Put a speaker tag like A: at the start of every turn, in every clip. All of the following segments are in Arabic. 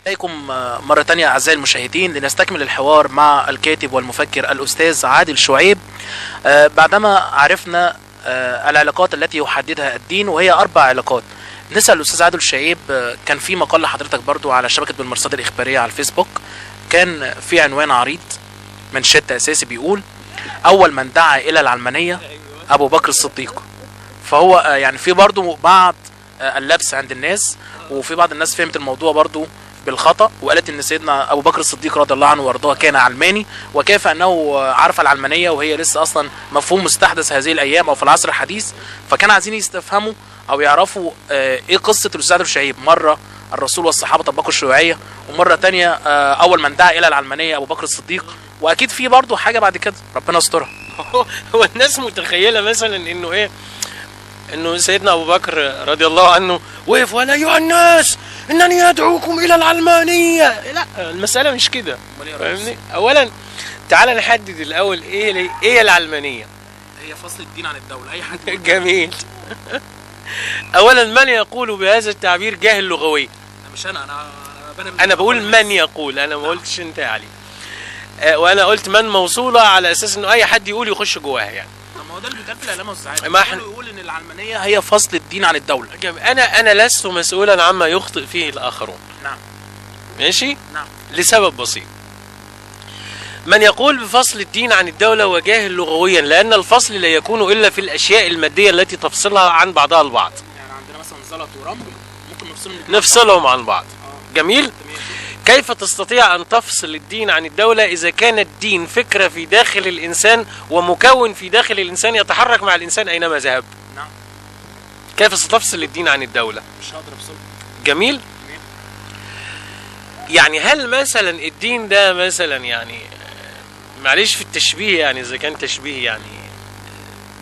A: إليكم مرة تانية أعزائي المشاهدين لنستكمل الحوار مع الكاتب والمفكر الأستاذ عادل شعيب. بعدما عرفنا العلاقات التي يحددها الدين، وهي 4 علاقات. نسأل الأستاذ عادل شعيب، كان في مقال لحضرتك برضو على شبكة بالمرصاد الإخبارية على الفيسبوك، كان في عنوان عريض منشط أساسي بيقول: أول من دعا إلى العلمانية أبو بكر الصديق. فهو يعني في برضو بعض اللبس عند الناس، وفي بعض الناس فهمت الموضوع برضو بالخطأ، وقالت ان سيدنا ابو بكر الصديق رضي الله عنه وارضاه كان علماني، وكيف انه عرف العلمانيه وهي لسه اصلا مفهوم مستحدث هذه الايام او في العصر الحديث. فكان عايزين يستفهموا او يعرفوا ايه قصه الاستاذ عادل شعيب. مره الرسول والصحابه طبقوا الشيوعيه، ومره تانية اول من دعا الى العلمانيه ابو بكر الصديق، واكيد في برضو حاجه بعد كده ربنا يسترها.
B: هو الناس متخيله مثلا انه ايه، انه سيدنا ابو بكر رضي الله عنه وقف: ولا ايها الناس انني ادعوكم الى العلمانيه. لا، المساله مش كده، فاهمني؟ اولا تعال نحدد الاول ايه العلمانيه.
A: هي فصل الدين عن الدوله، اي حد
B: جميل. اولا، من يقول بهذا التعبير جاهل لغوي.
A: مش
B: انا بقول من يقول، انا ما قلتش انت يا علي. وانا قلت من موصوله على اساس انه اي حد يقول يخش جواها يعني.
A: ما هو ده اللي بيتقال في الاعلام والسعاده،
B: ما احنا
A: يقول ان العلمانيه هي فصل الدين عن الدوله.
B: انا لست مسؤولا عما يخطئ فيه الاخرون.
A: نعم.
B: ماشي؟
A: نعم.
B: لسبب بسيط. من يقول بفصل الدين عن الدولة وجاهل لغويا، لأن الفصل لا يكون إلا في الأشياء المادية التي تفصلها عن بعضها البعض.
A: يعني عندنا مثلا زلط ورمل ممكن
B: نفصلهم عن بعض. جميل؟ كيف تستطيع أن تفصل الدين عن الدولة إذا كان الدين فكرة في داخل الإنسان ومكون في داخل الإنسان يتحرك مع الإنسان أينما ذهب؟
A: نعم.
B: كيف ستفصل الدين عن الدولة؟
A: مش هقدر أفصله.
B: جميل؟ يعني هل مثلا الدين ده مثلا، يعني معلش في التشبيه، يعني إذا كان تشبيه يعني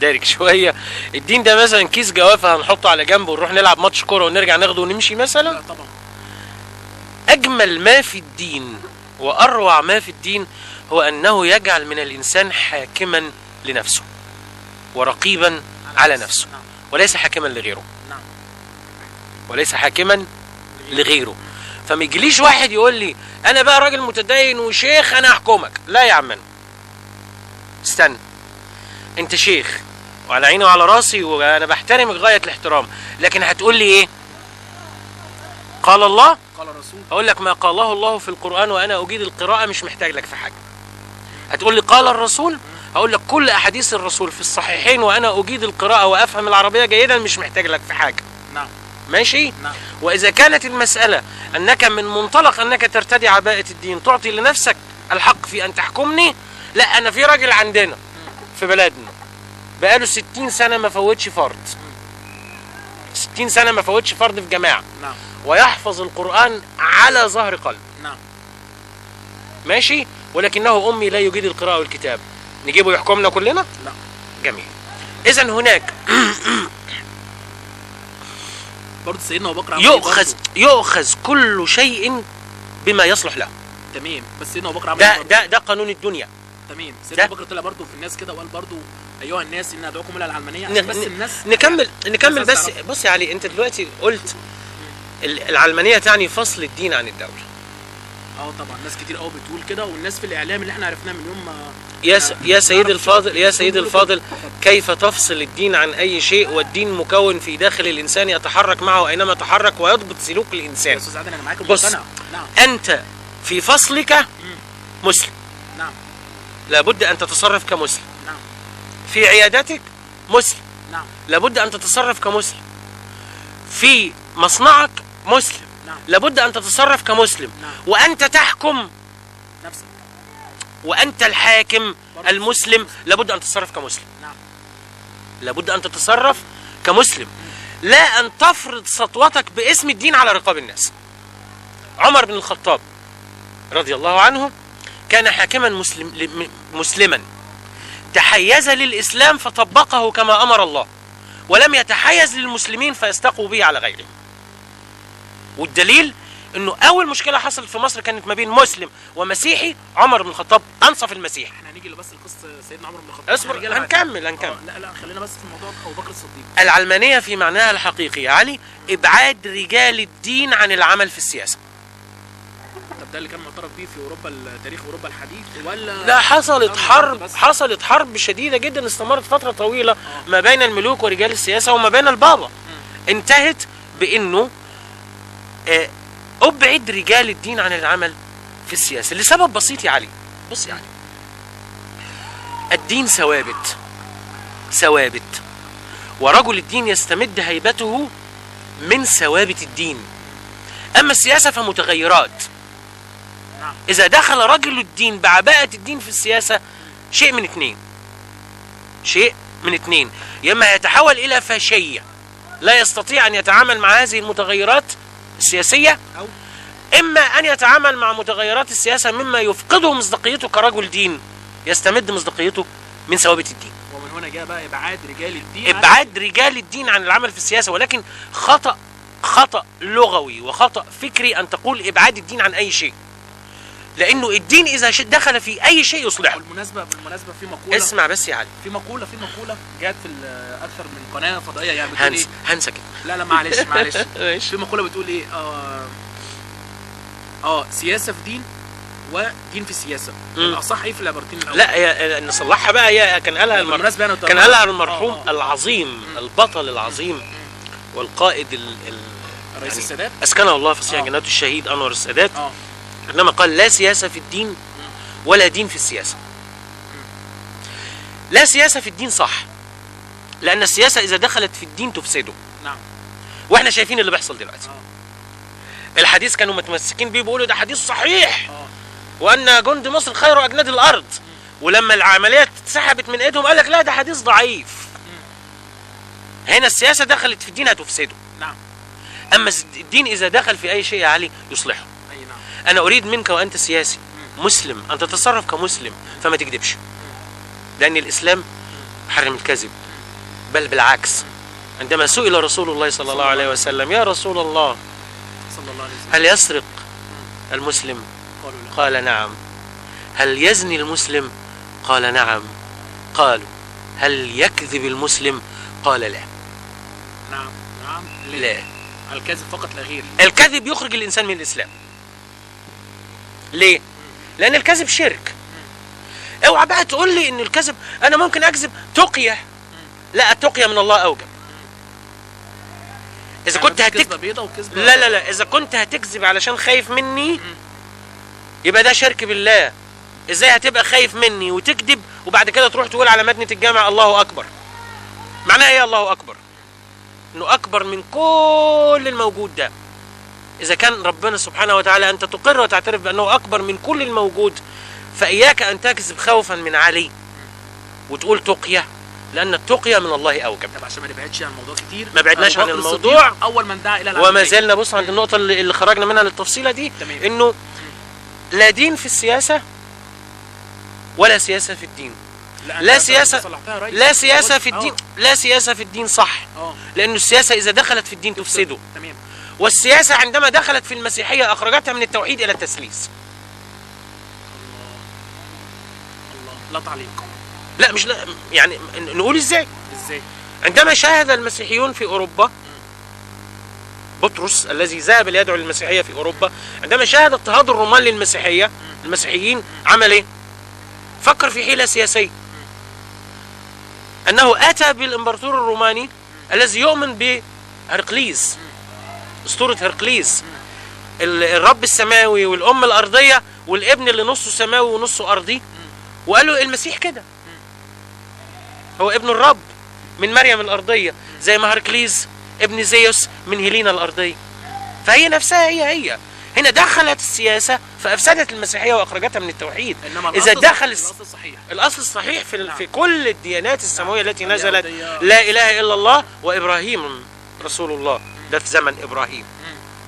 B: دارك شوية، الدين ده مثلا كيس جوافة هنحطه على جنب ونروح نلعب ماتش كورة ونرجع ناخده ونمشي مثلا؟
A: لا طبعا.
B: أجمل ما في الدين وأروع ما في الدين هو أنه يجعل من الإنسان حاكما لنفسه ورقيبا على نفسه، وليس حاكما لغيره. وليس حاكما لغيره. فما يجيليش واحد يقول لي أنا بقى راجل متدين وشيخ أنا أحكمك. لا يا عمنا، استنى، أنت شيخ وعلى عيني وعلى راسي وأنا بحترمك غاية الاحترام، لكن هتقول لي إيه؟ قال الله
A: قال الرسول.
B: اقول لك ما قاله الله في القرآن وانا اجيد القراءة، مش محتاج لك في حاجة. هتقول لي قال الرسول، هقول لك كل احاديث الرسول في الصحيحين وانا اجيد القراءة وافهم العربية جيدا، مش محتاج لك في حاجة.
A: نعم.
B: ماشي؟
A: نعم.
B: واذا كانت المسألة انك من منطلق انك ترتدي عباءة الدين تعطي لنفسك الحق في ان تحكمني، لا، انا في راجل عندنا في بلدنا بقاله 60 سنة ما فوتش فرض. 60 سنة ما فوتش فرض في جماعة.
A: نعم.
B: ويحفظ القرآن على ظهر قلب.
A: نعم.
B: ماشي؟ ولكنه أمي لا يجيد القراءة والكتاب، نجيبه يحكمنا كلنا؟
A: لا.
B: جميل. إذا هناك
A: برضه سيدنا أبو بكر
B: يؤخذ كل شيء بما يصلح له.
A: تمام. بس سيدنا أبو بكر
B: ده قانون الدنيا.
A: تمام. سيدنا أبو بكر طلع برضه في الناس كده وقال برضه أيها الناس إن أدعوكم إلى العلمانية. بس الناس
B: نكمل بس. بص يا علي، أنت دلوقتي قلت العلمانية تعني فصل الدين عن الدولة.
A: طبعا ناس كتير قوي بتقول كده، والناس في الاعلام اللي احنا عرفناه من يوم ما
B: يا سيدي الفاضل كيف تفصل الدين عن اي شيء، والدين مكون في داخل الانسان يتحرك معه اينما تحرك ويضبط سلوك الانسان.
A: يا استاذ عادل انا معاك.
B: بص،
A: نعم.
B: انت في فصلك مسلم.
A: نعم.
B: لابد ان تتصرف كمسلم.
A: نعم.
B: في عيادتك مسلم.
A: نعم.
B: لابد ان تتصرف كمسلم. في مصنعك مسلم.
A: نعم.
B: لابد ان تتصرف كمسلم.
A: نعم.
B: وانت تحكم
A: نفسك،
B: وانت الحاكم المسلم لابد ان تتصرف كمسلم.
A: نعم.
B: لابد ان تتصرف كمسلم، لا ان تفرض سطوتك باسم الدين على رقاب الناس. عمر بن الخطاب رضي الله عنه كان حاكما مسلما تحيز للإسلام فطبقه كما أمر الله، ولم يتحيز للمسلمين فيستقوا به على غيره. والدليل انه اول مشكله حصلت في مصر كانت ما بين مسلم ومسيحي. عمر بن الخطاب انصف المسيحي.
A: احنا هنيجي بس لقصه سيدنا عمر بن الخطاب.
B: اصبر، هنكمل.
A: لا خلينا بس في موضوع ابو بكر الصديق.
B: العلمانيه في معناها الحقيقي يا علي ابعاد رجال الدين عن العمل في السياسه.
A: طب ده اللي كان معترف بيه في اوروبا، تاريخ اوروبا الحديث، ولا
B: لا، حصلت حرب شديدة جدا استمرت فترة طويلة ما بين الملوك ورجال السياسة وما بين البابا. انتهت بانه ابعد رجال الدين عن العمل في السياسة لسبب بسيط يا علي. بص يا علي، الدين ثوابت، ورجل الدين يستمد هيبته من ثوابت الدين. اما السياسة فمتغيرات. اذا دخل رجل الدين بعباءة الدين في السياسة، شيء من اتنين، يا اما يتحول الى فاشية لا يستطيع ان يتعامل مع هذه المتغيرات السياسية، اما ان يتعامل مع متغيرات السياسة مما يفقده مصداقيته كرجل دين، يستمد مصداقيته من ثوابت الدين.
A: ومن هنا جاء بقى ابعاد رجال الدين عن العمل في السياسة. ولكن خطأ لغوي وخطأ فكري ان تقول ابعاد الدين عن اي شيء، لانه الدين اذا دخل في اي شيء يصلحه. بالمناسبة في مقولة،
B: اسمع بس يا علي،
A: في مقولة جات في اكثر من قناة فضائية يعني بتقول
B: ايه؟ هنسى كده.
A: لا معلش في مقولة بتقول ايه؟ سياسة في دين ودين في السياسة. الاصح ايه في العبارتين الاول؟
B: لا نصلحها بقى. هي كان قالها المرحوم العظيم البطل العظيم والقائد
A: رئيس السادات،
B: اسكنه الله في صحيح جناته، الشهيد انور السادات، انما قال لا سياسة في الدين ولا دين في السياسة. لا سياسة في الدين صح، لان السياسة اذا دخلت في الدين تفسده.
A: نعم.
B: واحنا شايفين اللي بيحصل دلوقتي. الحديث كانوا متمسكين بيه بيقولوا ده حديث صحيح، وان جند مصر خير اجناد الارض، ولما العملية اتسحبت من ايدهم قال لك لا ده حديث ضعيف. هنا السياسة دخلت في الدين هتفسده.
A: نعم.
B: اما الدين اذا دخل في اي شيء يا علي يصلحه. أنا أريد منك وأنت سياسي مسلم أن تتصرف كمسلم، فما تكذبش، لأن الإسلام حرم الكذب. بل بالعكس، عندما سئل رسول الله صلى الله عليه وسلم يا رسول الله هل يسرق المسلم؟ قال نعم. هل يزني المسلم؟ قال نعم. قالوا هل يكذب المسلم؟ قال لا.
A: نعم.
B: لا.
A: الكذب فقط لا غير.
B: الكذب يخرج الإنسان من الإسلام. ليه؟ لأن الكذب شرك. اوعى بقى تقول لي ان الكذب انا ممكن اكذب تقية. لا، التقية من الله اوجب. اذا كنت لا اذا كنت هتكذب علشان خايف مني يبقى ده شرك بالله. ازاي هتبقى خايف مني وتكذب وبعد كده تروح تقول على مدنة الجامع الله اكبر؟ معناها ايه الله اكبر؟ انه اكبر من كل الموجود ده. إذا كان ربنا سبحانه وتعالى أنت تقر وتعترف بأنه أكبر من كل الموجود، فإياك أن تكذب خوفا من علي وتقول تقية، لأن التقية من الله أوجب.
A: طب عشان ما نبعدش عن الموضوع كتير،
B: ما بعدناش عن الموضوع.
A: أول من دعا إلى العملية،
B: وما زلنا بص عند النقطة اللي خرجنا منها للتفصيلة دي.
A: تمام.
B: إنه لا دين في السياسة ولا سياسة في الدين. لا سياسة في الدين. لا سياسة في الدين صح، لأنه السياسة إذا دخلت في الدين تفسده.
A: تمام.
B: والسياسة عندما دخلت في المسيحية أخرجتها من التوحيد إلى التثليث.
A: الله. لا تعليق.
B: لا مش لا، يعني نقول ازاي؟ عندما شاهد المسيحيون في أوروبا، بطرس الذي ذهب ليدعو للمسيحية في أوروبا، عندما شاهد اضطهاد الرومان المسيحيين عمل ايه؟ فكر في حيلة سياسية، أنه أتى بالإمبراطور الروماني الذي يؤمن بهرقليس، أسطورة هرقليس، الرب السماوي والأم الأرضية والابن اللي نصه سماوي ونصه أرضي، وقال له المسيح كده هو ابن الرب من مريم الأرضية، زي ما هرقليس ابن زيوس من هيلينا الأرضية. فهي نفسها هي هنا دخلت السياسة فأفسدت المسيحية وأخرجتها من التوحيد.
A: إذا دخل
B: الأصل الصحيح في كل الديانات السماوية التي نزلت لا إله إلا الله وإبراهيم رسول الله، ده في زمن إبراهيم.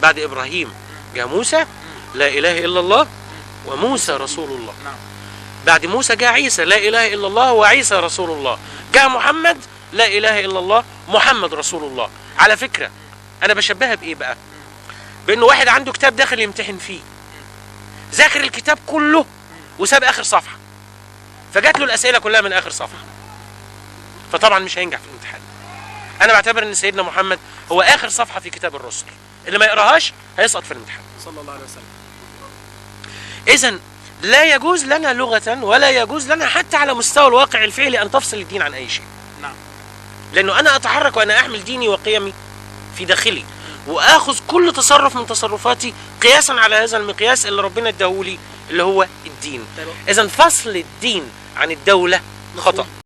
B: بعد إبراهيم جاء موسى لا إله إلا الله وموسى رسول الله. بعد موسى جاء عيسى لا إله إلا الله وعيسى رسول الله. جاء محمد لا إله إلا الله محمد رسول الله. على فكرة أنا بشبهها بإيه بقى؟ بأنه واحد عنده كتاب داخل يمتحن فيه، ذاكر الكتاب كله وساب آخر صفحة، فجات له الأسئلة كلها من آخر صفحة، فطبعا مش هينجح في الامتحان. أنا بعتبر أن سيدنا محمد هو آخر صفحة في كتاب الرسل، اللي ما يقراهاش هيسقط في الامتحان
A: صلى الله عليه وسلم.
B: إذا لا يجوز لنا لغة ولا يجوز لنا حتى على مستوى الواقع الفعلي أن تفصل الدين عن أي شيء.
A: نعم.
B: لأنه أنا أتحرك وأنا أحمل ديني وقيمي في داخلي، وآخذ كل تصرف من تصرفاتي قياسا على هذا المقياس اللي ربنا اداهولي اللي هو الدين. إذا فصل الدين عن الدولة خطأ.